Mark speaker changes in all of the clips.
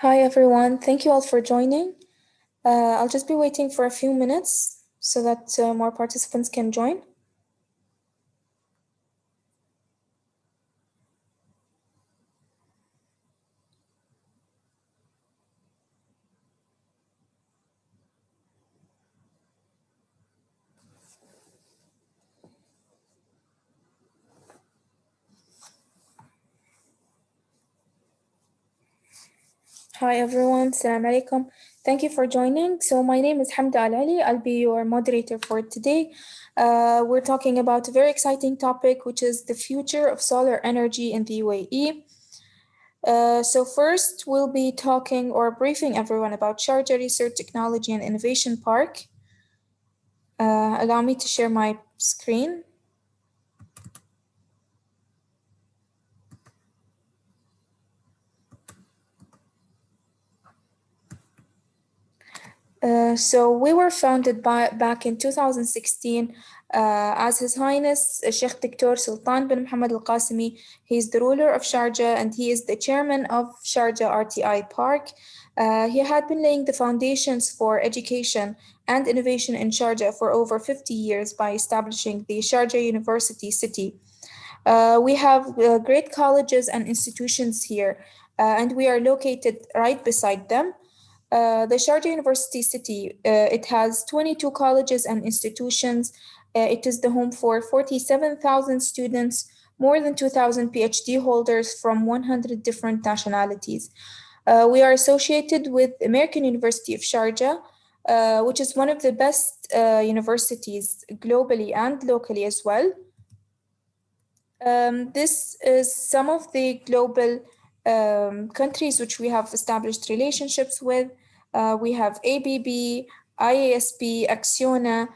Speaker 1: Hi everyone, thank you all for joining. I'll just be waiting for a few minutes so that more participants can join. Hi everyone, Assalamu alaikum. Thank you for joining. So my name is Hamda Al-Ali. I'll be your moderator for today. We're talking about a very exciting topic, which is the future of solar energy in the UAE. So first, we'll be talking or briefing everyone about Sharjah Research Technology and Innovation Park. Allow me to share my screen. So we were founded back in 2016 as His Highness Sheikh Dr. Sultan bin Mohammed Al Qasimi. He's the ruler of Sharjah and he is the chairman of Sharjah RTI Park. He had been laying the foundations for education and innovation in Sharjah for over 50 years by establishing the Sharjah University City. We have great colleges and institutions here, and we are located right beside them. The Sharjah University City, it has 22 colleges and institutions. It is the home for 47,000 students, more than 2,000 PhD holders from 100 different nationalities. We are associated with American University of Sharjah, which is one of the best universities globally and locally as well. This is some of the global countries which we have established relationships with. We have ABB, IASP, Acciona,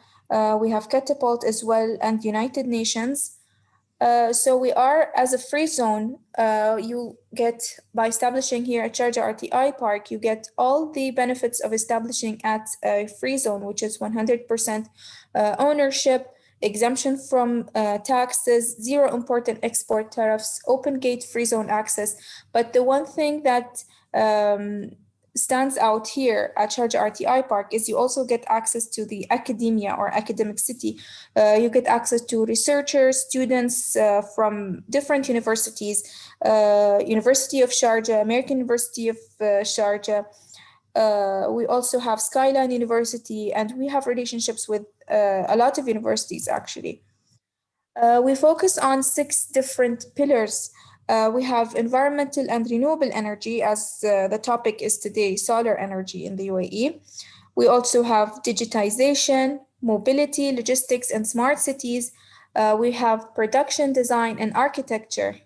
Speaker 1: we have Catapult as well, and United Nations. So we are as a free zone, you get, by establishing here at Sharjah RTI Park, you get all the benefits of establishing at a free zone, which is 100% ownership, exemption from taxes, zero import and export tariffs, open gate free zone access. But the one thing that stands out here at Sharjah RTI Park is you also get access to the academia or academic city. You get access to researchers, students from different universities, University of Sharjah, American University of Sharjah. We also have Skyline University, and we have relationships with a lot of universities actually. We focus on 6 different pillars. We have environmental and renewable energy, as the topic is today, solar energy in the UAE. We also have digitization, mobility, logistics, and smart cities. We have production, design, and architecture.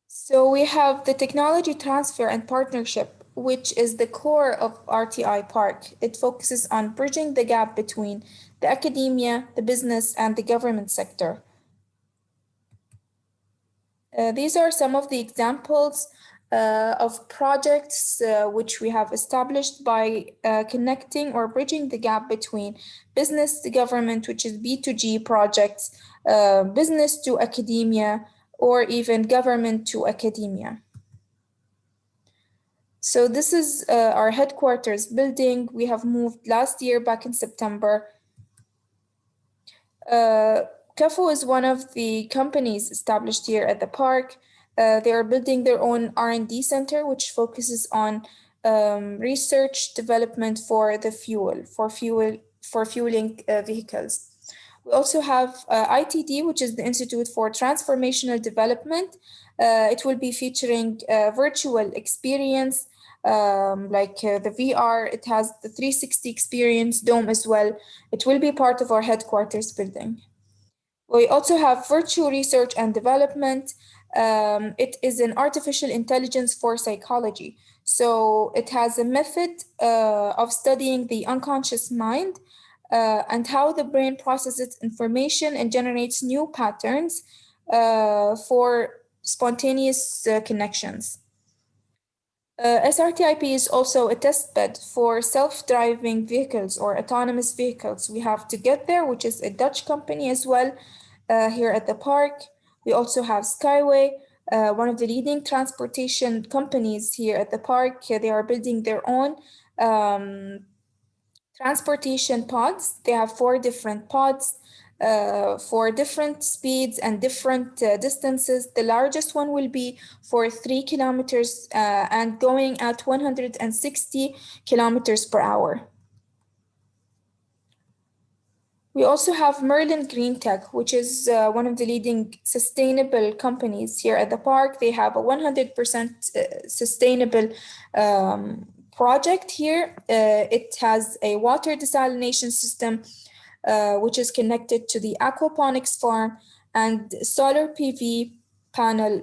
Speaker 1: So we have the technology transfer and partnership, which is the core of RTI Park. It focuses on bridging the gap between the academia, the business, and the government sector. These are some of the examples of projects which we have established by connecting or bridging the gap between business to government, which is B2G projects, business to academia, or even government to academia. So this is our headquarters building. We have moved last year back in September. CAFO is one of the companies established here at the park. They are building their own R&D center, which focuses on research development for the for fueling vehicles. We also have ITD, which is the Institute for Transformational Development. It will be featuring virtual experience, the VR. It has the 360 experience dome as well. It will be part of our headquarters building. We also have virtual research and development. It is an artificial intelligence for psychology. So it has a method of studying the unconscious mind and how the brain processes information and generates new patterns for spontaneous connections. SRTIP is also a test bed for self-driving vehicles or autonomous vehicles. We have Together, which is a Dutch company as well, here at the park. We also have Skyway, one of the leading transportation companies here at the park. They are building their own transportation pods. They have 4 different pods for different speeds and different distances. The largest one will be for 3 kilometers and going at 160 kilometers per hour. We also have Merlin Green Tech, which is one of the leading sustainable companies here at the park. They have a 100% sustainable project here. It has a water desalination system, which is connected to the aquaponics farm, and solar PV panel,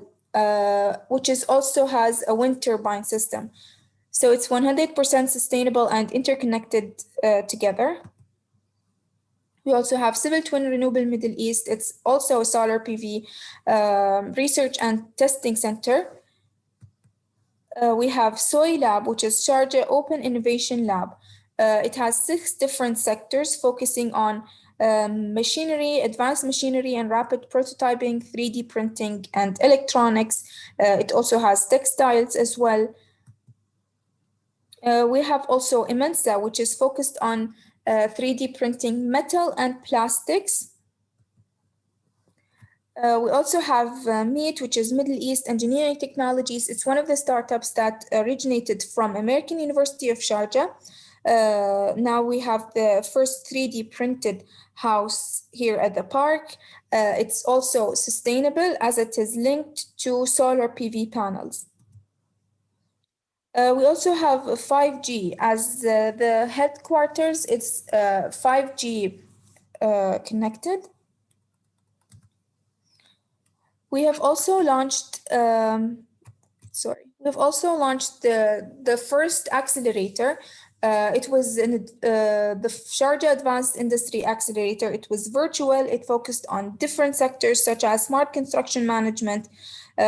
Speaker 1: which is also has a wind turbine system. So it's 100% sustainable and interconnected together. We also have Civil Twin Renewable Middle East. It's also a solar PV research and testing center. We have SOI Lab, which is Sharjah Open Innovation Lab. It has 6 different sectors focusing on machinery, advanced machinery and rapid prototyping, 3D printing and electronics. It also has textiles as well. We have also Imensa, which is focused on 3D printing metal and plastics. We also have MEET, which is Middle East Engineering Technologies. It's one of the startups that originated from American University of Sharjah. Now we have the first 3D printed house here at the park. It's also sustainable as it is linked to solar PV panels. We also have 5G as the headquarters. It's 5G connected. We have also launched, the first accelerator. It was in the Sharjah Advanced Industry Accelerator. It was virtual. It focused on different sectors such as smart construction management,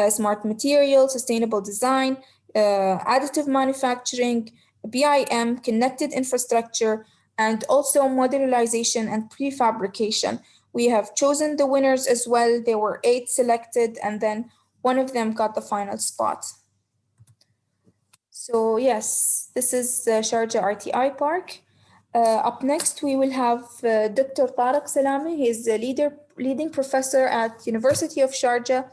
Speaker 1: smart materials, sustainable design, additive manufacturing, BIM, connected infrastructure, and also modularization and prefabrication. We have chosen the winners as well. There were 8 selected, and then one of them got the final spot. So yes, this is Sharjah RTI Park. Up next, we will have Dr. Tareq Salami. He's the leading professor at University of Sharjah.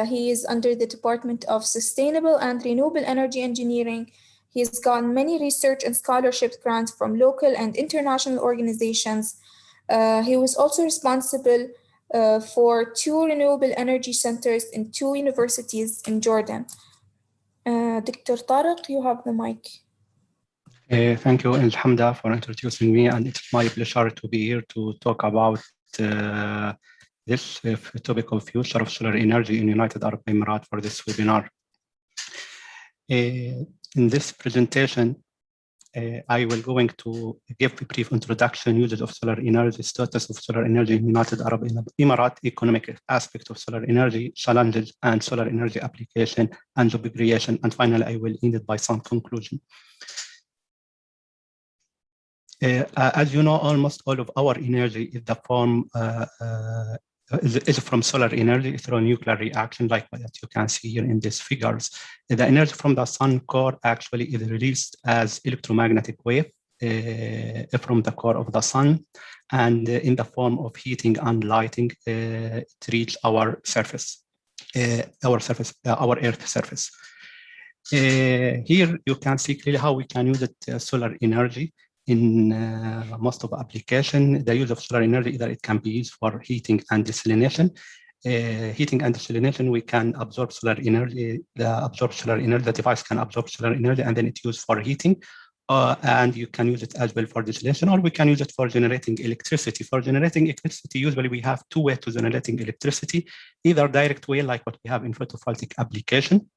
Speaker 1: He is under the Department of Sustainable and Renewable Energy Engineering. He's gotten many research and scholarship grants from local and international organizations. He was also responsible for 2 renewable energy centers in 2 universities in Jordan. Dr. Tareq, you have the mic.
Speaker 2: Thank you, Alhamda, for introducing me, and it's my pleasure to be here to talk about this topic of future of solar energy in United Arab Emirates for this webinar. In this presentation, I will going to give a brief introduction, usage of solar energy, status of solar energy in United Arab Emirates, economic aspect of solar energy, challenges and solar energy application and job creation, and finally I will end it by some conclusion. As you know, almost all of our energy is the form is from solar energy through nuclear reaction, like what you can see here in these figures. The energy from the sun core actually is released as electromagnetic wave from the core of the sun, and in the form of heating and lighting, it reaches our surface, our Earth surface. Here you can see clearly how we can use it, solar energy. In most of the application, the use of solar energy, either it can be used for heating and desalination. Heating and desalination, we can absorb solar energy. The device can absorb solar energy, and then it's used for heating. And you can use it as well for desalination, or we can use it for generating electricity. For generating electricity, usually we have 2 ways to generating electricity: either direct way, like what we have in photovoltaic application,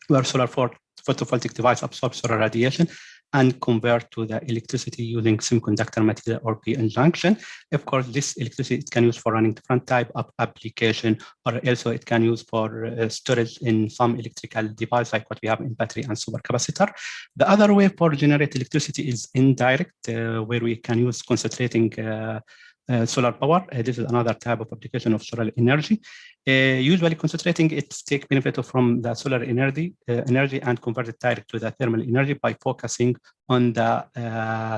Speaker 2: where solar photovoltaic device absorbs solar radiation and convert to the electricity using semiconductor material or p-n junction. Of course, this electricity it can use for running different type of application, or also it can use for storage in some electrical device like what we have in battery and supercapacitor. The other way for generate electricity is indirect, where we can use concentrating solar power. This is another type of application of solar energy. Usually concentrating it take benefit from the solar energy and convert it direct to the thermal energy by focusing on the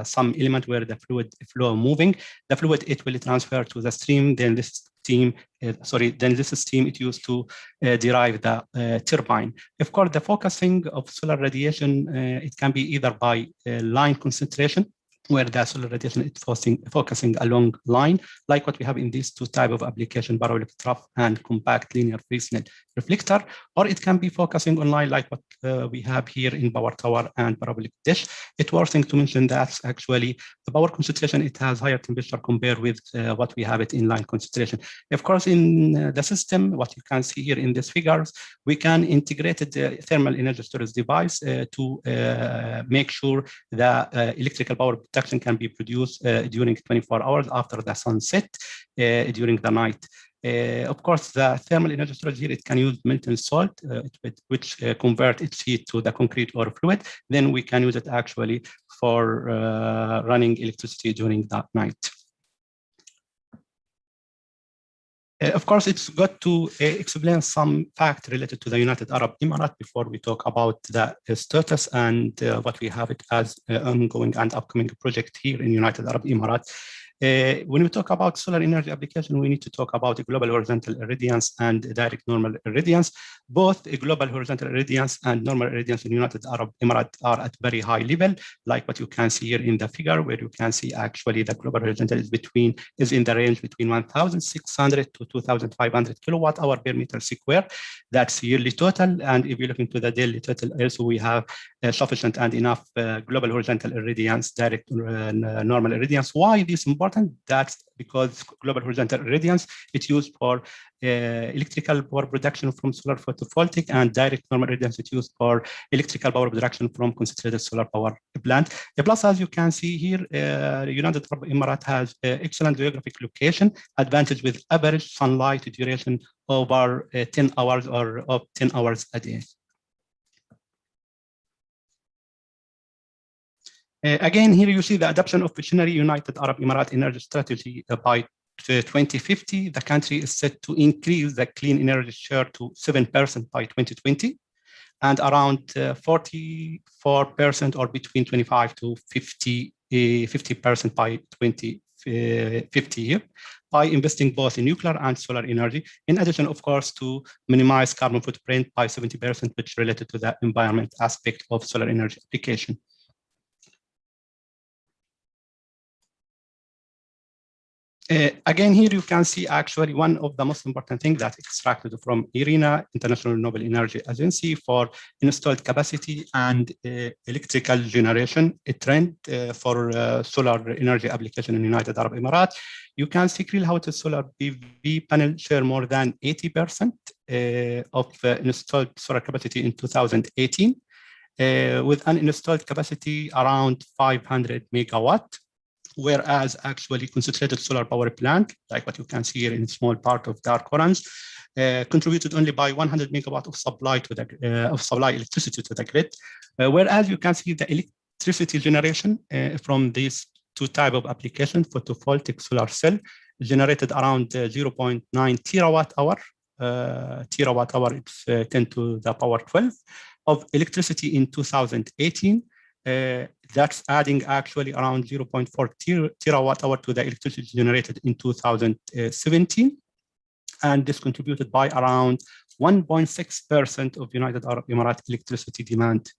Speaker 2: some element where the fluid flow moving. The fluid, it will transfer to the stream, then this steam, this steam it used to derive the turbine. Of course, the focusing of solar radiation, it can be either by line concentration, where the solar radiation is focusing along line, like what we have in these two type of application, parabolic trough and compact linear Fresnel reflector, or it can be focusing on line like what we have here in power tower and parabolic dish. It's worth to mention that actually the power concentration, it has higher temperature compared with what we have it in line concentration. Of course, in the system, what you can see here in these figures, we can integrate the thermal energy storage device to make sure the electrical power production can be produced during 24 hours after the sunset during the night. Of course, the thermal energy storage here, it can use molten salt, which convert its heat to the concrete or fluid. Then we can use it actually for running electricity during that night. Of course, it's good to explain some fact related to the United Arab Emirates before we talk about the status and what we have it as ongoing and upcoming project here in United Arab Emirates. When we talk about solar energy application, we need to talk about global horizontal irradiance and direct normal irradiance. Both global horizontal irradiance and normal irradiance in United Arab Emirates are at very high level, like what you can see here in the figure, where you can see actually the global horizontal is in the range between 1,600 to 2,500 kilowatt hour per meter square. That's yearly total. And if you look into the daily total, also we have sufficient and enough global horizontal irradiance, direct normal irradiance. Why this important? That's because global horizontal irradiance, it's used for electrical power production from solar photovoltaic, and direct normal irradiance it's used for electrical power production from concentrated solar power plant. Plus, as you can see here, United Arab Emirates has excellent geographic location, advantage with average sunlight duration over 10 hours or of 10 hours a day. Again, here you see the adoption of visionary United Arab Emirates energy strategy by 2050. The country is set to increase the clean energy share to 7% by 2020 and around 44% or between 25 to 50% by 2050 here, by investing both in nuclear and solar energy. In addition, of course, to minimize carbon footprint by 70%, which is related to the environment aspect of solar energy application. Again, here you can see actually one of the most important things that's extracted from IRENA, International Renewable Energy Agency, for installed capacity and electrical generation, a trend for solar energy application in United Arab Emirates. You can see clearly how the solar PV panel share more than 80% of installed solar capacity in 2018, with an installed capacity around 500 megawatt. Whereas actually concentrated solar power plant, like what you can see here in small part of dark orange, contributed only by 100 megawatt of supply to the electricity to the grid. Whereas you can see the electricity generation from these two type of application, photovoltaic solar cell, generated around 0.9 terawatt hour. Terawatt hour, it's 10 to the power 12 of electricity in 2018. That's adding actually around 0.4 terawatt hour to the electricity generated in 2017. And this contributed by around 1.6% of United Arab Emirates electricity demand.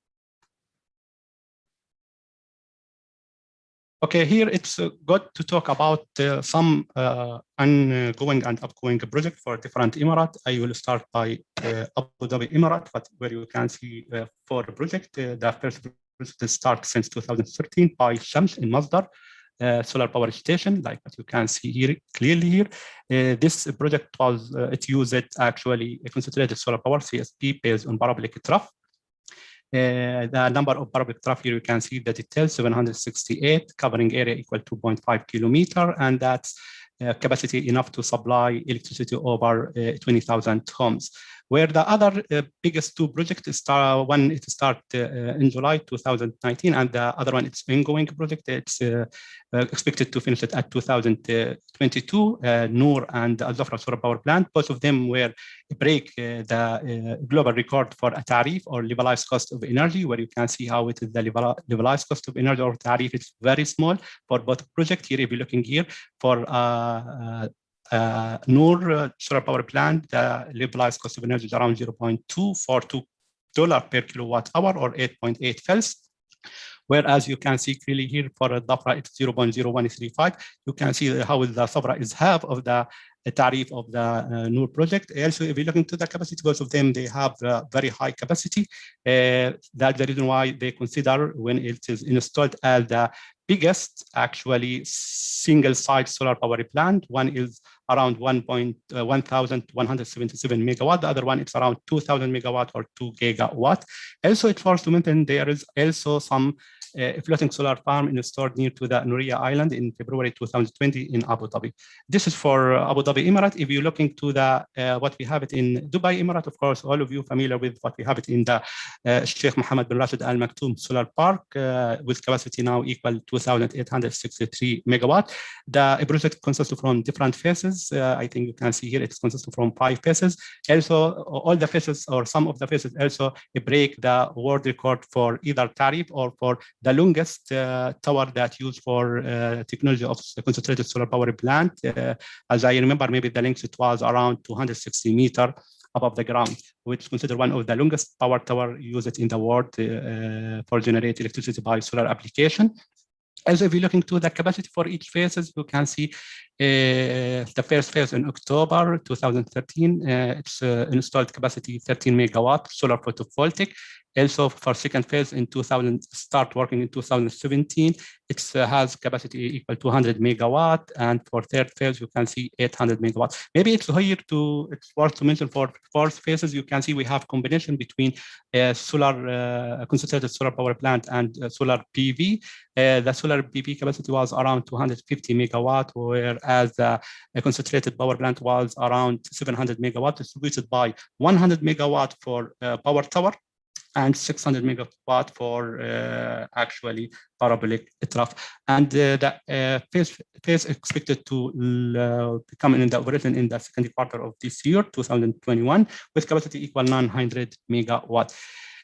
Speaker 2: Okay, here it's good to talk about some ongoing and upcoming project for different Emirates. I will start by Abu Dhabi Emirate, where you can see 4 projects. The first project start since 2013 by Shams in Masdar solar power station, like what you can see here clearly here. This project was it used actually a concentrated solar power CSP based on parabolic trough. The number of parabolic trough here you can see the details 768, covering area equal to 2.5 kilometer, and that's capacity enough to supply electricity over 20,000 homes. Where the other biggest two projects one it start in July 2019, and the other one it's ongoing project. It's expected to finish it at 2022. Noor and Al Zafra solar power plant, both of them were break the global record for a tariff or levelized cost of energy, where you can see how it is the levelized cost of energy or tariff. It's very small for both projects. Here, if you're looking here for Noor solar power plant, the levelized cost of energy is around $0.242 per kilowatt hour or 8.8 fels. Whereas you can see clearly here for Dhafra, it's 0.0135. You can see how the Sabra is half of the tariff of the Noor project. Also, if you look into the capacity, both of them, they have very high capacity. That's the reason why they consider when it is installed as the biggest actually single site solar power plant. One is around 1,177 megawatt. The other one is around 2,000 megawatt or 2 gigawatt. Also, it's worth to mention there is also some floating solar farm installed near to the Nuria Island in February 2020 in Abu Dhabi. This is for Abu Dhabi Emirate. If you're looking to the what we have it in Dubai Emirate, of course, all of you familiar with what we have it in the Sheikh Mohammed bin Rashid Al Maktoum Solar Park with capacity now equal 2,863 megawatt. The project consists from different phases. I think you can see here it consists from 5 phases. Also, all the phases or some of the phases also break the world record for either tariff or for the longest tower that used for technology of concentrated solar power plant. As I remember, maybe the length it was around 260 meters above the ground, which is considered one of the longest power tower used in the world for generate electricity by solar application. Also, if you're looking to the capacity for each phases, you can see the first phase in October 2013, it's installed capacity 13 megawatt solar photovoltaic. Also, for second phase in 2000, start working in 2017, it has capacity equal to 100 megawatt. And for third phase, you can see 800 megawatt. Maybe it's worth to mention for fourth phases, you can see we have combination between solar concentrated solar power plant and solar PV. The solar PV capacity was around 250 megawatt, whereas the concentrated power plant was around 700 megawatt, distributed by 100 megawatt for power tower and 600 megawatt for actually parabolic trough. And the phase expected to become in the operation in the second quarter of this year, 2021, with capacity equal 900 megawatt.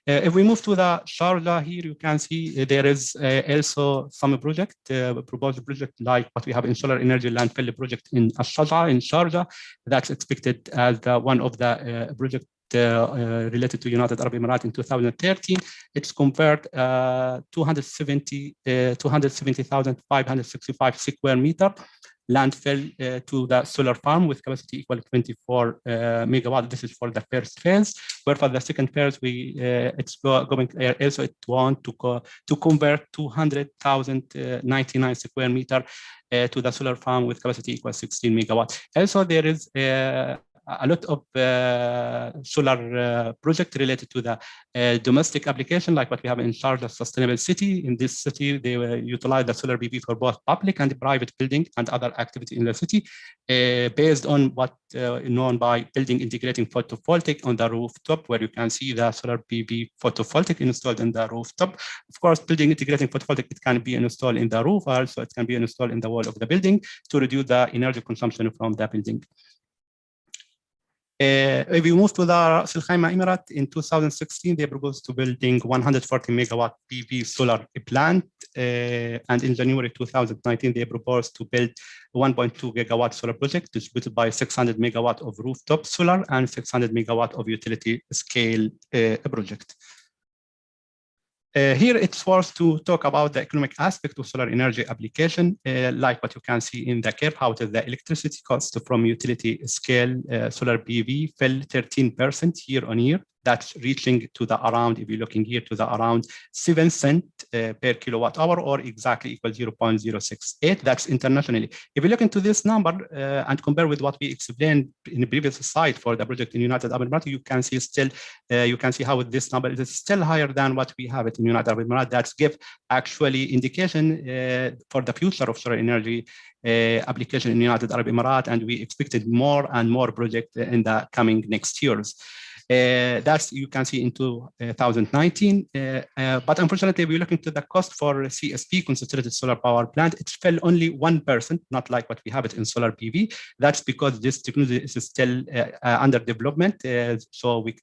Speaker 2: If we move to the Sharjah here, you can see there is also some project, proposed project like what we have in solar energy landfill project in Sharjah in Sharjah. That's expected as one of the project related to United Arab Emirates in 2013. It's convert 270,565 square meter landfill to the solar farm with capacity equal to 24 megawatt. This is for the first phase. Where for the second phase, it's going also it want to convert 200,099 square meter to the solar farm with capacity equal 16 megawatt. Also, there is a lot of solar project related to the domestic application, like what we have in Sharjah Sustainable City. In this city, they utilize the solar PV for both public and private building and other activity in the city, based on what known by building integrating photovoltaic on the rooftop, where you can see the solar PV photovoltaic installed in the rooftop. Of course, building integrating photovoltaic, it can be installed in the roof, also it can be installed in the wall of the building to reduce the energy consumption from the building. If you move to the Ras Al Khaimah Emirate in 2016, they proposed to building 140 megawatt PV solar plant, and in January 2019, they proposed to build 1.2 gigawatt solar project distributed by 600 megawatt of rooftop solar and 600 megawatt of utility scale project. Here, it's worth to talk about the economic aspect of solar energy application, like what you can see in the curve, how the electricity cost from utility scale solar PV fell 13% year on year. That's reaching to the around, if you're looking here, to the around 7 cents per kilowatt hour, or exactly equal 0.068. That's internationally. If you look into this number and compare with what we explained in the previous slide for the project in United Arab Emirates, you can see still, you can see how this number is still higher than what we have it in United Arab Emirates. That's give actually indication for the future of solar energy application in United Arab Emirates, and we expected more and more projects in the coming next years. That's you can see in 2019. But unfortunately, we're looking to the cost for CSP, concentrated solar power plant. It fell only 1%, not like what we have it in solar PV. That's because this technology is still under development. So we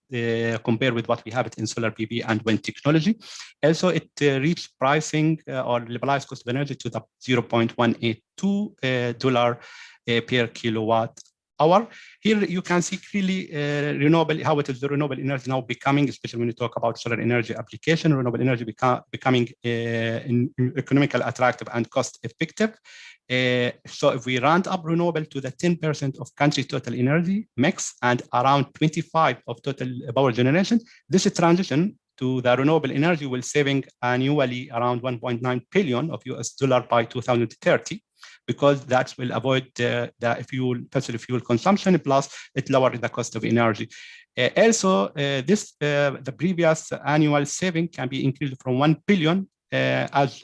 Speaker 2: compare with what we have it in solar PV and wind technology. Also, it reached pricing or liberalized cost of energy to the $0.182 per kilowatt hour. Here you can see clearly renewable, how it is the renewable energy now becoming, especially when you talk about solar energy application, renewable energy becoming economical, attractive, and cost effective. So if we round up renewable to the 10% of country total energy mix and around 25 of total power generation, this transition to the renewable energy will saving annually around 1.9 billion of US dollar by 2030, because that will avoid the fossil fuel consumption, plus it lowers the cost of energy. Also, the previous annual saving can be increased from 1 billion as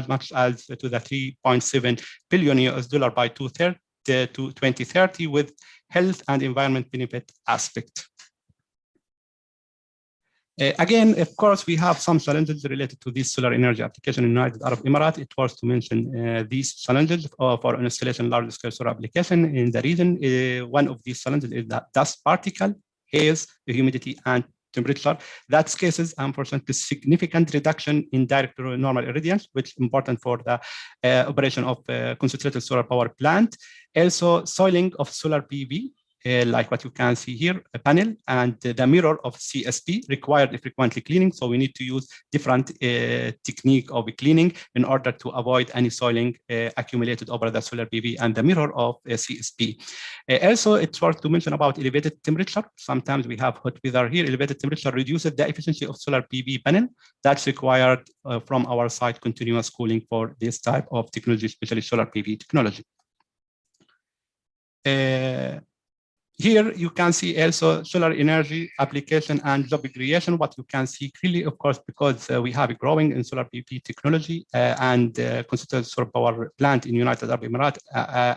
Speaker 2: much as to the 3.7 billion US dollar by 2030 with health and environment benefit aspect. Again, of course, we have some challenges related to this solar energy application in the United Arab Emirates. It was to mention these challenges for installation large-scale solar application in the region. One of these challenges is that dust particle, haze, humidity, and temperature. That cases, unfortunately, significant reduction in direct normal irradiance, which is important for the operation of concentrated solar power plant. Also, soiling of solar PV. Like what you can see here, a panel and the mirror of CSP required frequently cleaning. So we need to use different technique of cleaning in order to avoid any soiling accumulated over the solar PV and the mirror of CSP. Also, it's worth to mention about elevated temperature. Sometimes we have hot weather here. Elevated temperature reduces the efficiency of solar PV panel. That's required from our side continuous cooling for this type of technology, especially solar PV technology. Here you can see also solar energy application and job creation. What you can see clearly, of course, because we have a growing in solar PV technology and concentrated solar power plant in United Arab Emirates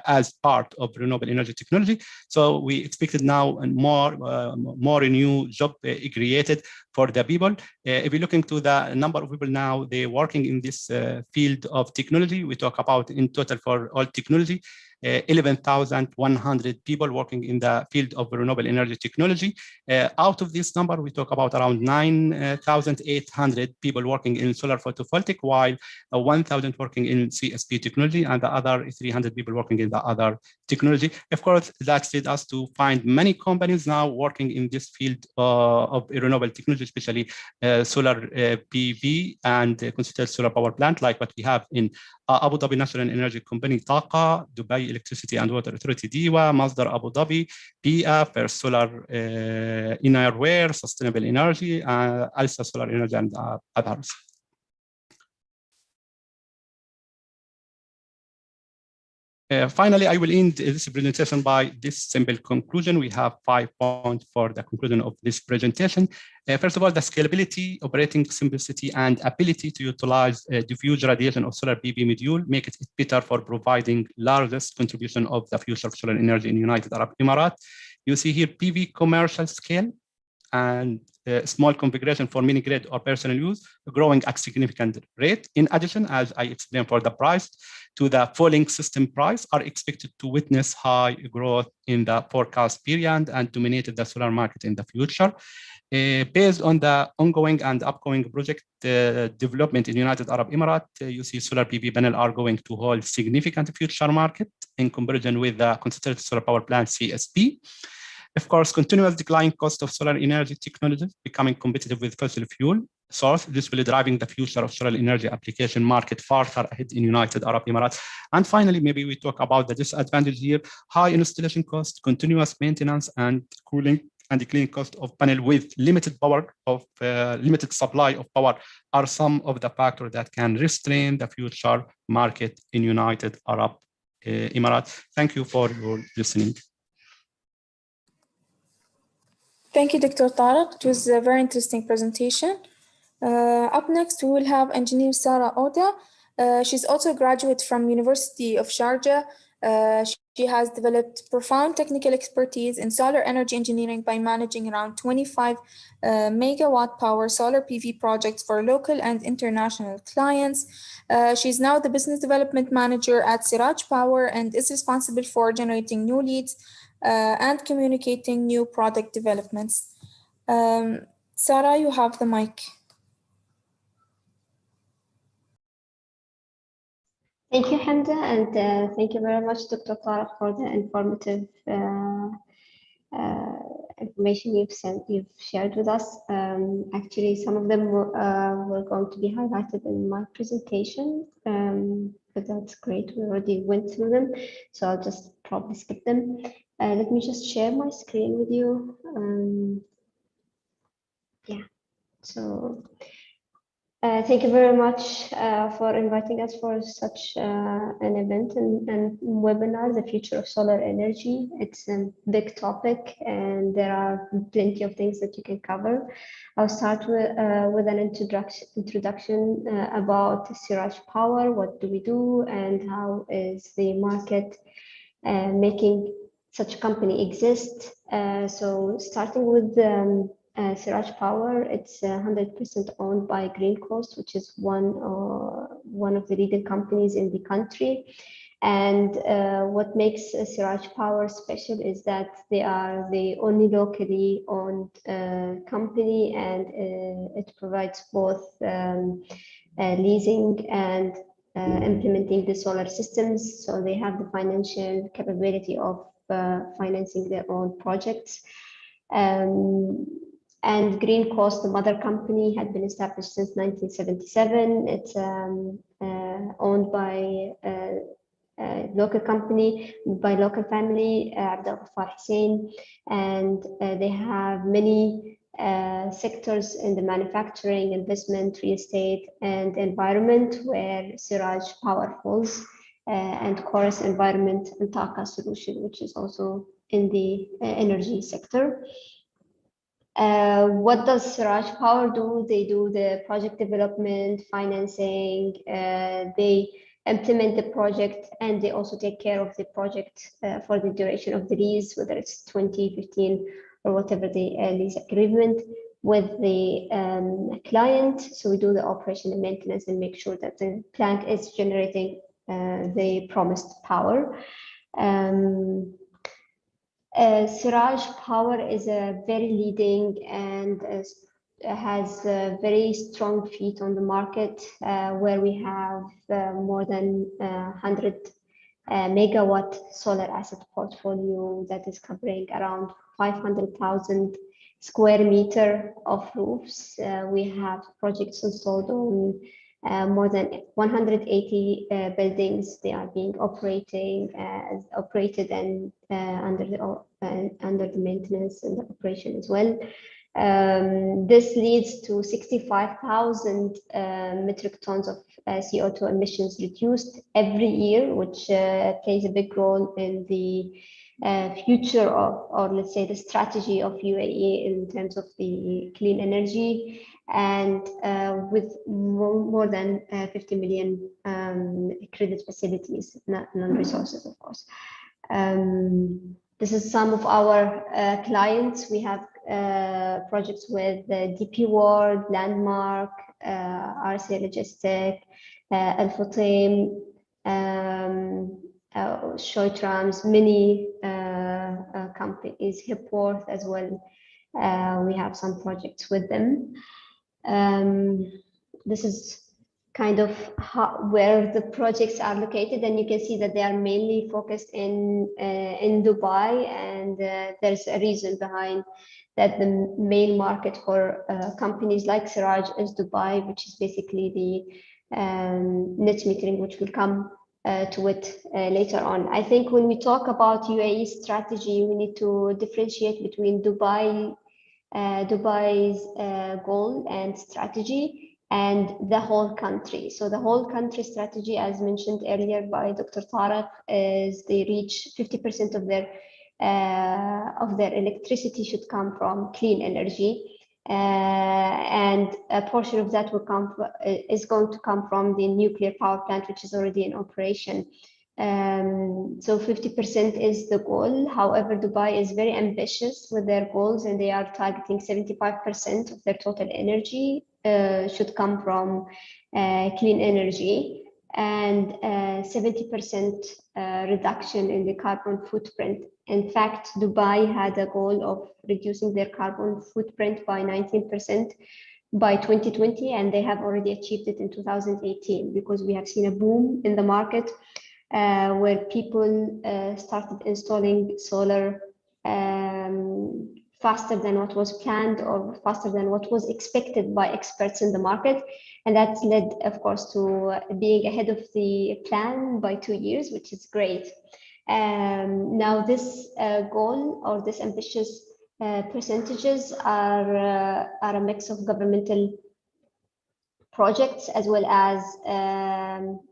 Speaker 2: as part of renewable energy technology. So we expected now and more new job created for the people. If we're looking to the number of people now, they're working in this field of technology. We talk about in total for all technology, 11,100 people working in the field of renewable energy technology. Out of this number, we talk about around 9,800 people working in solar photovoltaic, while 1,000 working in CSP technology, and the other 300 people working in the other technology. Of course, that led us to find many companies now working in this field of renewable technology, especially solar PV and concentrated solar power plant, like what we have in Abu Dhabi National Energy Company, Taqa, Dubai Electricity and Water Authority, DIWA, Masdar Abu Dhabi, PIA, First Solar Innerwear, Sustainable Energy, Alsa Solar Energy, and others. Finally, I will end this presentation by this simple conclusion. We have 5 points for the conclusion of this presentation. First of all, the scalability, operating simplicity, and ability to utilize diffuse radiation of solar PV module make it better for providing largest contribution of the future of solar energy in United Arab Emirates. You see here PV commercial scale and small configuration for mini grid or personal use, growing at significant rate. In addition, as I explained for the price, to the falling system price are expected to witness high growth in the forecast period and dominate the solar market in the future. Based on the ongoing and upcoming project development in United Arab Emirates, you see solar PV panel are going to hold significant future market in comparison with the concentrated solar power plant CSP. Of course, continuous declining cost of solar energy technologies becoming competitive with fossil fuel source. This will be driving the future of solar energy application market farther ahead in United Arab Emirates. And finally, maybe we talk about the disadvantage here: high installation cost, continuous maintenance, and cooling and the cleaning cost of panel with limited supply of power are some of the factors that can restrain the future market in United Arab Emirates. Thank you for your listening.
Speaker 1: Thank you, Dr. Tareq. It was a very interesting presentation. Up next, we will have engineer Sara Oda. She's also a graduate from University of Sharjah She has developed profound technical expertise in solar energy engineering by managing around 25 megawatt power solar PV projects for local and international clients. She's now the business development manager at Sirajpower and is responsible for generating new leads and communicating new product developments. Sara, you have the mic.
Speaker 3: Thank you, Hamza, and thank you very much, Dr. Tareq, for the informative information you've shared with us. Actually, some of them were going to be highlighted in my presentation, but that's great. We already went through them, so I'll just probably skip them. Let me just share my screen with you. Yeah, so thank you very much for inviting us for such an event and webinar, The Future of Solar Energy. It's a big topic and there are plenty of things that you can cover. I'll start with an introduction about Sirajpower, what do we do and how is the market making such a company exist. So starting with Sirajpower, it's 100% owned by Green Coast, which is one of the leading companies in the country. And what makes Sirajpower special is that they are the only locally owned company, and it provides both leasing and implementing the solar systems. So they have the financial capability of financing their own projects. And Green Coast, the mother company, had been established since 1977. It's owned by a local company, by local family, Abdel Ghaffar Hussein, and they have many sectors in the manufacturing, investment, real estate, and environment, where Sirajpower falls, and Chorus Environment and Taka Solution, which is also in the energy sector. What does Sirajpower do? They do the project development, financing, they implement the project, and they also take care of the project for the duration of the lease, whether it's 20, 15, or whatever the lease agreement with the client. So we do the operation and maintenance and make sure that the plant is generating the promised power. Sirajpower is a very leading and has very strong feet on the market, where we have more than 100 megawatt solar asset portfolio that is covering around 500,000 square meter of roofs. We have projects installed on more than 180 buildings. They are being operated and under the maintenance and the operation as well. This leads to 65,000 metric tons of CO2 emissions reduced every year, which plays a big role in the future of, or let's say the strategy of UAE in terms of the clean energy, and with more than 50 million credit facilities, non-resources, of course. This is some of our clients. We have projects with DP World, Landmark, RCA Logistic, Al Futtaim, Shoitrams, many companies, Hipworth as well. We have some projects with them. This is kind of where the projects are located, and you can see that they are mainly focused in Dubai, and there's a reason behind that. The main market for companies like Siraj is Dubai, which is basically the net metering, which will come to it later on. I think when we talk about UAE strategy, we need to differentiate between Dubai's goal and strategy and the whole country. So the whole country strategy, as mentioned earlier by Dr. Tareq, is they reach 50% of their electricity should come from clean energy, and a portion of that will is going to come from the nuclear power plant, which is already in operation. So 50% is the goal. However, Dubai is very ambitious with their goals, and they are targeting 75% of their total energy should come from clean energy, and 70% reduction in the carbon footprint. In fact, Dubai had a goal of reducing their carbon footprint by 19% by 2020, and they have already achieved it in 2018, because we have seen a boom in the market where people started installing solar faster than what was planned, or faster than what was expected by experts in the market. And that's led, of course, to being ahead of the plan by 2 years, which is great. Now this goal, or this ambitious percentages, are a mix of governmental projects as well as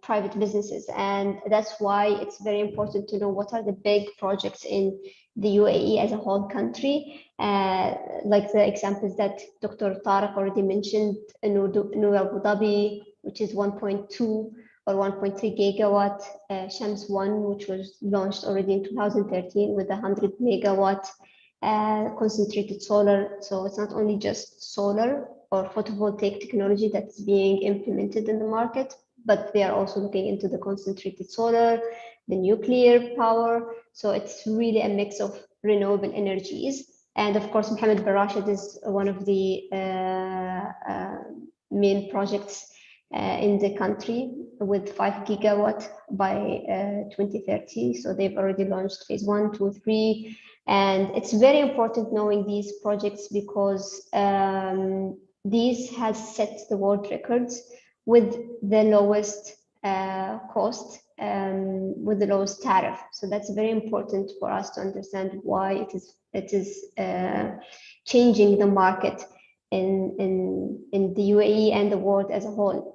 Speaker 3: private businesses, and that's why it's very important to know what are the big projects in the UAE as a whole country, like the examples that Dr. Tareq already mentioned, Noor Abu Dhabi, which is 1.2 or 1.3 gigawatt, Shams 1, which was launched already in 2013 with 100 megawatt concentrated solar. So it's not only just solar or photovoltaic technology that's being implemented in the market, but they are also looking into the concentrated solar, the nuclear power. So it's really a mix of renewable energies. And of course, Mohammed bin Rashid is one of the main projects in the country with 5 gigawatt by 2030. So they've already launched phase 1, 2, 3. And it's very important knowing these projects, because these has set the world records with the lowest cost, with the lowest tariff. So that's very important for us to understand why it is changing the market in the UAE and the world as a whole.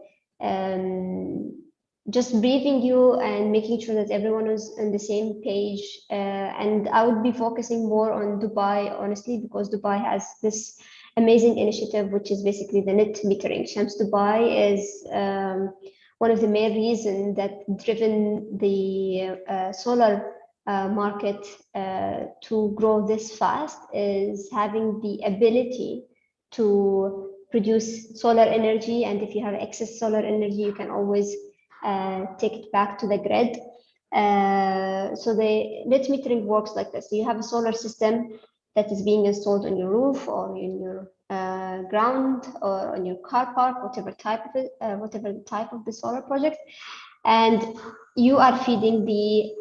Speaker 3: Just briefing you and making sure that everyone is on the same page. And I would be focusing more on Dubai, honestly, because Dubai has this amazing initiative, which is basically the net metering. Shams Dubai is one of the main reasons that driven the solar market to grow this fast, is having the ability to produce solar energy. And if you have excess solar energy, you can always take it back to the grid. So the net metering works like this. So you have a solar system that is being installed on your roof, or in your ground, or on your car park, whatever type of it, whatever type of the solar project, and you are feeding the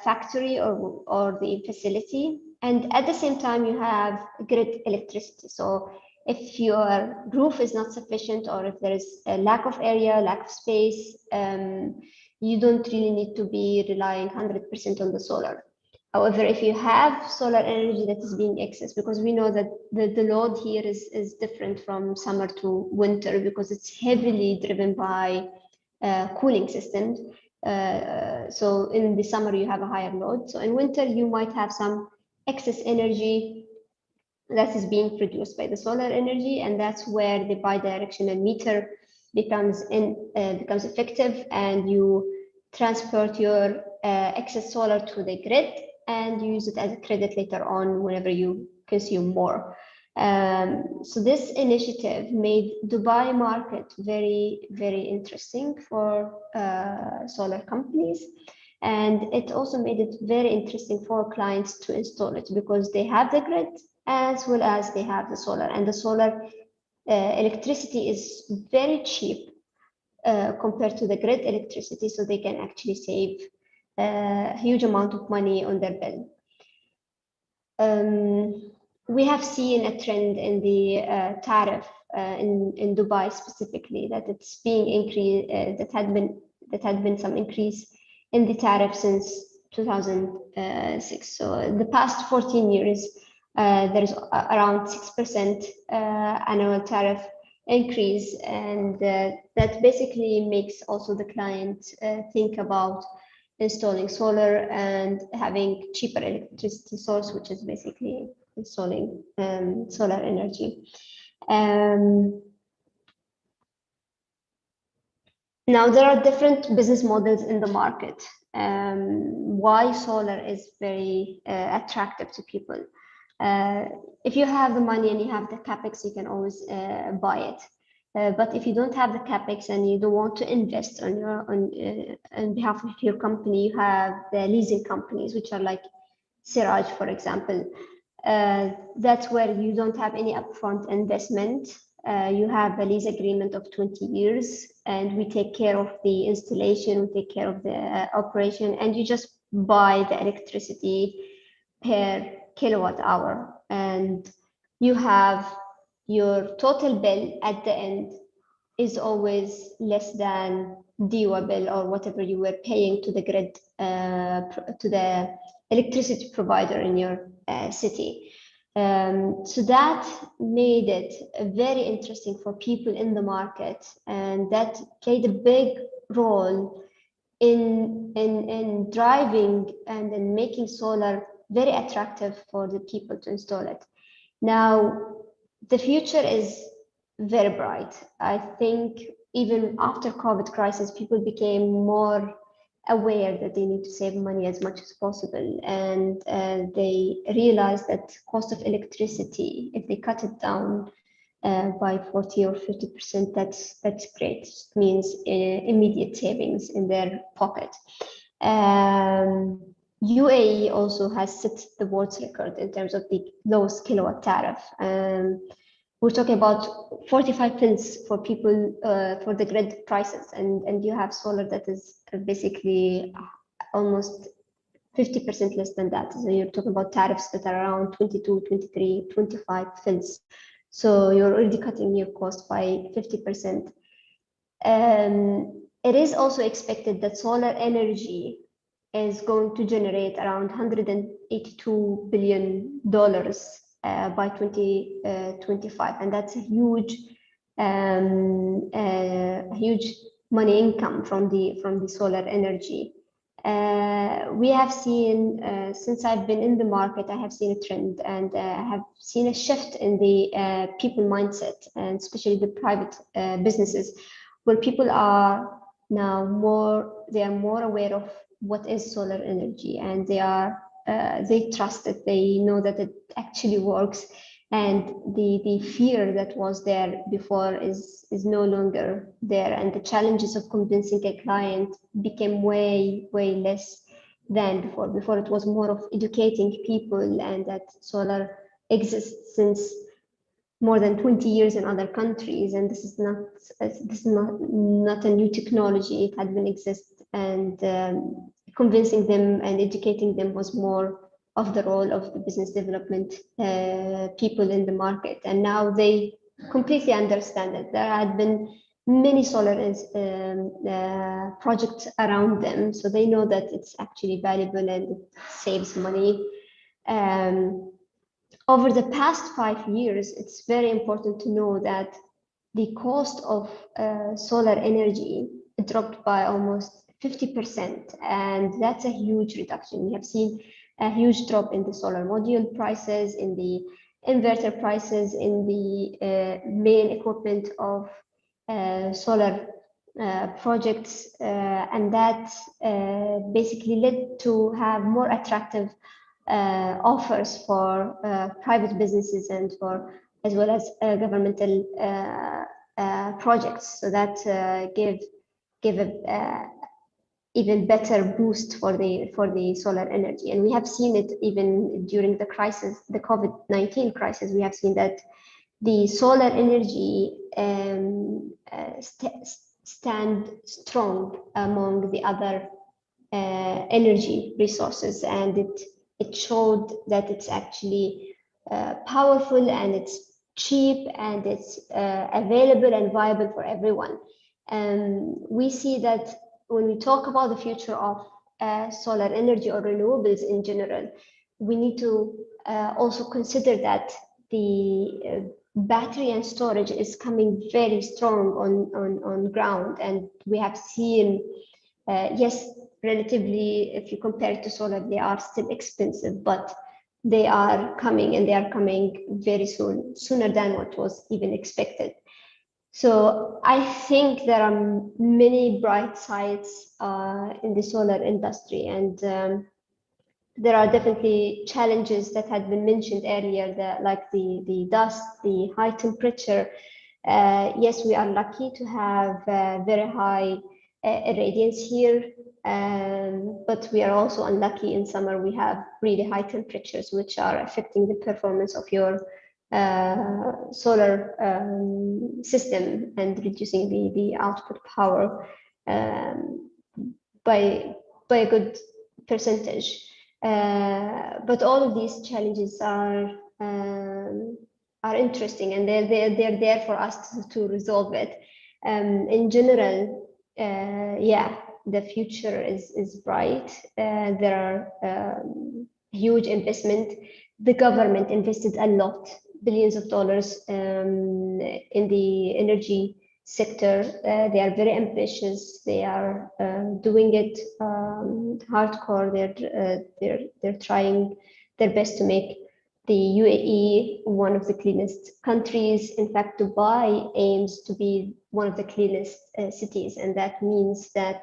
Speaker 3: factory or the facility, and at the same time you have grid electricity. So if your roof is not sufficient, or if there is a lack of area, lack of space, you don't really need to be relying 100% on the solar. However, if you have solar energy that is being excess, because we know that the load here is different from summer to winter, because it's heavily driven by cooling systems. So in the summer you have a higher load. So in winter you might have some excess energy that is being produced by the solar energy, and that's where the bidirectional meter becomes effective, and you transport your excess solar to the grid, and you use it as a credit later on whenever you consume more. So this initiative made Dubai market very, very interesting for solar companies. And it also made it very interesting for clients to install it, because they have the grid as well as they have the solar. And the solar electricity is very cheap compared to the grid electricity, so they can actually save a huge amount of money on their bill. We have seen a trend in the tariff in Dubai specifically, that it's being increased, that had been some increase in the tariff since 2006. So in the past 14 years, there's around 6% annual tariff increase, and that basically makes also the client think about installing solar and having cheaper electricity source, which is basically installing solar energy. Now, there are different business models in the market. Why solar is very attractive to people. If you have the money and you have the capex, you can always buy it. But if you don't have the capex and you don't want to invest on behalf of your company, you have the leasing companies, which are like Siraj, for example. That's where you don't have any upfront investment. You have a lease agreement of 20 years, and we take care of the installation, we take care of the operation, and you just buy the electricity per kilowatt hour. And you have your total bill at the end is always less than DUA bill or whatever you were paying to the grid, to the electricity provider in your city. So that made it very interesting for people in the market, and that played a big role in driving and in making solar very attractive for the people to install it. Now, the future is very bright. I think even after COVID crisis, people became more aware that they need to save money as much as possible, and they realized that cost of electricity, if they cut it down by 40 or 50%, that's great. It means immediate savings in their pocket. UAE also has set the world's record in terms of the lowest kilowatt tariff. We're talking about 45 pence for people for the grid prices, and you have solar that is basically almost 50% less than that. So you're talking about tariffs that are around 22, 23, 25 pence. So you're already cutting your cost by 50%. It is also expected that solar energy is going to generate around $182 billion by 2025, and that's a huge money income from the solar energy. We have seen, since I've been in the market, I have seen a trend, and I have seen a shift in the people mindset, and especially the private businesses, where people are now more aware of what is solar energy, and they trust it, they know that it actually works, and the fear that was there before is no longer there, and the challenges of convincing a client became way less than before. Before it was more of educating people, and that solar exists since more than 20 years in other countries, and this is not a new technology. It had been exist, and convincing them and educating them was more of the role of the business development people in the market. And now they completely understand it. There had been many solar projects around them, so they know that it's actually valuable and it saves money. Over the past 5 years, it's very important to know that the cost of solar energy dropped by almost 50%, and that's a huge reduction. We have seen a huge drop in the solar module prices, in the inverter prices, in the main equipment of solar projects, and that basically led to have more attractive offers for private businesses and for as well as governmental projects. So that give a even better boost for the solar energy. And we have seen it even during the crisis, the COVID-19 crisis. We have seen that the solar energy stand strong among the other energy resources, and it showed that it's actually powerful, and it's cheap, and it's available and viable for everyone. And we see that when we talk about the future of solar energy or renewables in general, we need to also consider that the battery and storage is coming very strong on ground. And we have seen, yes, relatively, if you compare it to solar, they are still expensive, but they are coming, and they are coming very soon, sooner than what was even expected. So I think there are many bright sides in the solar industry, and there are definitely challenges that had been mentioned earlier, like the dust, the high temperature. Yes, we are lucky to have very high irradiance here, but we are also unlucky in summer. We have really high temperatures, which are affecting the performance of your solar system and reducing the output power by a good percentage. But all of these challenges are interesting, and they're there for us to resolve it. In general, yeah, the future is bright. There are huge investment. The government invested a lot, billions of dollars in the energy sector. They are very ambitious. They are doing it hardcore. They're trying their best to make the UAE one of the cleanest countries. In fact, Dubai aims to be one of the cleanest cities, and that means that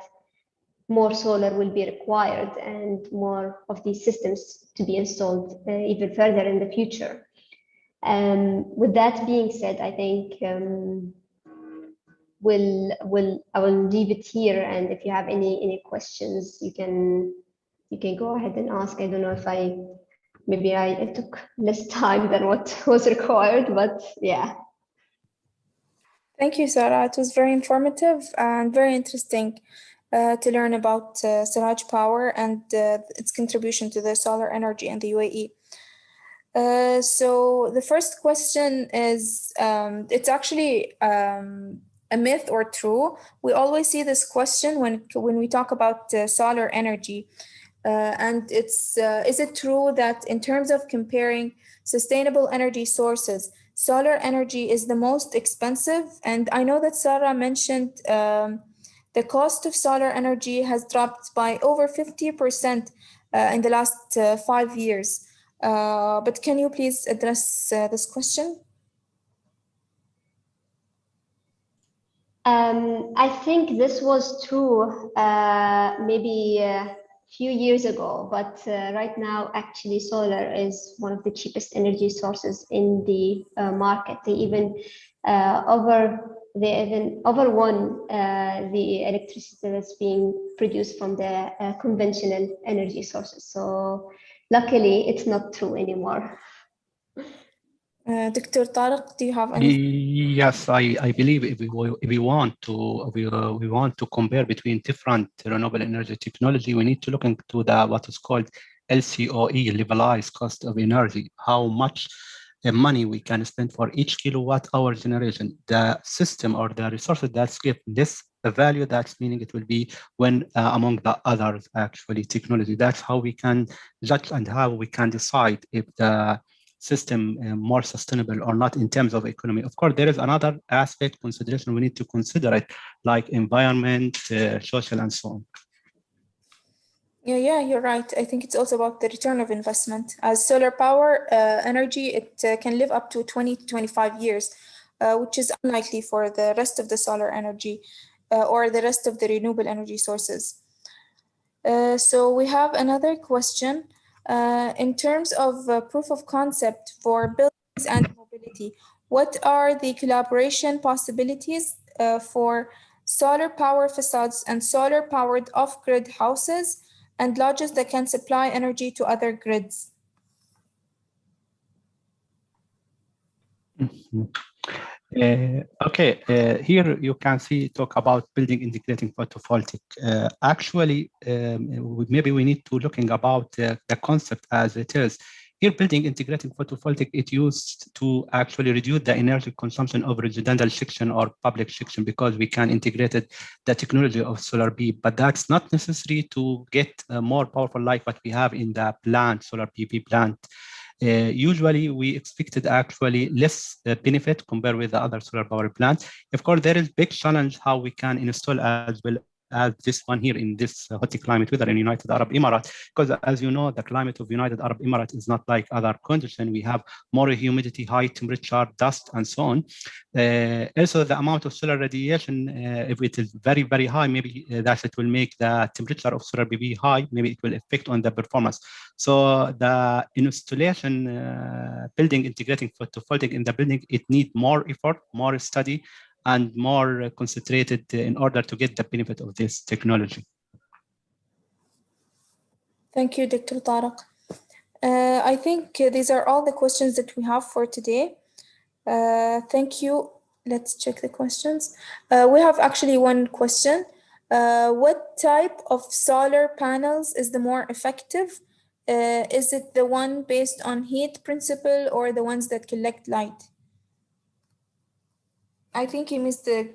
Speaker 3: more solar will be required and more of these systems to be installed even further in the future. With that being said, I think I will leave it here, and if you have any questions, you can go ahead and ask. I don't know if maybe I took less time than what was required, but yeah.
Speaker 1: Thank you, Sara. It was very informative and very interesting to learn about Sirajpower and its contribution to the solar energy in the UAE. So the first question is, it's actually a myth or true. We always see this question when we talk about solar energy. And it's is it true that in terms of comparing sustainable energy sources, solar energy is the most expensive? And I know that Sarah mentioned the cost of solar energy has dropped by over 50% in the last 5 years. But can you please address this question?
Speaker 3: I think this was true maybe a few years ago, but right now, actually, solar is one of the cheapest energy sources in the market. They even overwon the electricity that's being produced from the conventional energy sources. So luckily, it's not true anymore.
Speaker 1: Dr. Tareq, do you have any?
Speaker 2: Yes, I believe if we want to compare between different renewable energy technology, we need to look into what is called LCOE, levelized cost of energy, how much money we can spend for each kilowatt hour generation. The system or the resources that give this value, that's meaning it will be when among the others actually technology. That's how we can judge and how we can decide if the system more sustainable or not in terms of economy. Of course, there is another aspect consideration we need to consider it, like environment, social, and so on.
Speaker 1: Yeah, you're right. I think it's also about the return of investment. As solar power energy, it can live up to 20 to 25 years, which is unlikely for the rest of the solar energy or the rest of the renewable energy sources. So we have another question. In terms of proof of concept for buildings and mobility, what are the collaboration possibilities for solar power facades and solar powered off-grid houses and lodges that can supply energy to other grids?
Speaker 2: Here you can talk about building integrating photovoltaic. Actually, maybe we need to looking about the concept as it is. Here, building integrating photovoltaic, it used to actually reduce the energy consumption of residential section or public section because we can integrate the technology of solar PV, but that's not necessary to get more powerful like what we have in the plant, solar PV plant. Usually we expected actually less benefit compared with the other solar power plants. Of course, there is big challenge how we can install as well as this one here in this hot climate weather in United Arab Emirates, because as you know, the climate of United Arab Emirates is not like other conditions. We have more humidity, high temperature, dust, and so on. Also, the amount of solar radiation, if it is very, very high, maybe that it will make the temperature of solar PV high, maybe it will affect on the performance. So the installation, building, integrating photovoltaic in the building, it needs more effort, more study, and more concentrated in order to get the benefit of this technology.
Speaker 1: Thank you, Dr. Tareq. I think these are all the questions that we have for today. Thank you. Let's check the questions. We have actually one question. What type of solar panels is the more effective? Is it the one based on heat principle or the ones that collect light? I think he means the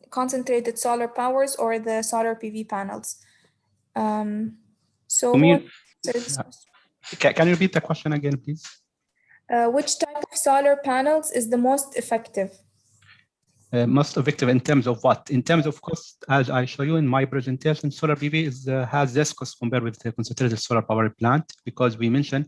Speaker 1: concentrated solar powers or the solar PV panels. So
Speaker 2: can you repeat the question again, please?
Speaker 1: Which type of solar panels is the most effective?
Speaker 2: Most effective in terms of what? In terms of cost, as I show you in my presentation, solar PV has less cost compared with the concentrated solar power plant, because we mentioned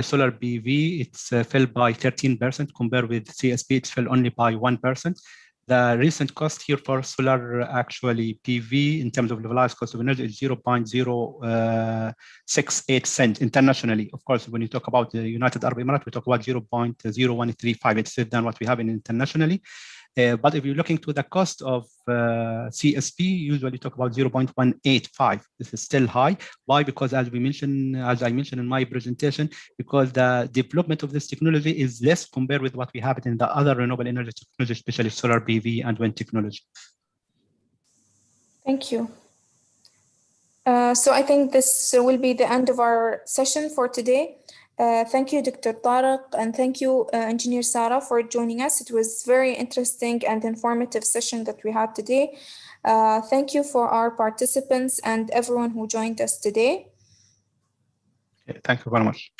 Speaker 2: solar PV, it's fell by 13% compared with CSP, it's fell only by 1%. The recent cost here for solar actually PV in terms of levelized cost of energy is 0.068 cents internationally. Of course, when you talk about the United Arab Emirates, we talk about 0.0135. It's less than what we have in internationally. But if you're looking to the cost of CSP, usually talk about 0.185. This is still high. Why? Because as I mentioned in my presentation, because the development of this technology is less compared with what we have in the other renewable energy technology, especially solar PV and wind technology.
Speaker 1: Thank you. So I think this will be the end of our session for today. Thank you, Dr. Tareq, and thank you, Engineer Sara, for joining us. It was very interesting and informative session that we had today. Thank you for our participants and everyone who joined us today.
Speaker 2: Okay, thank you very much.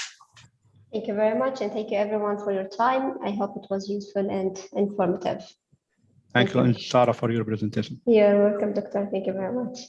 Speaker 3: Thank you very much, and thank you everyone for your time. I hope it was useful and informative.
Speaker 2: Thank you, and Sara, for your presentation.
Speaker 3: You're welcome, Doctor. Thank you very much.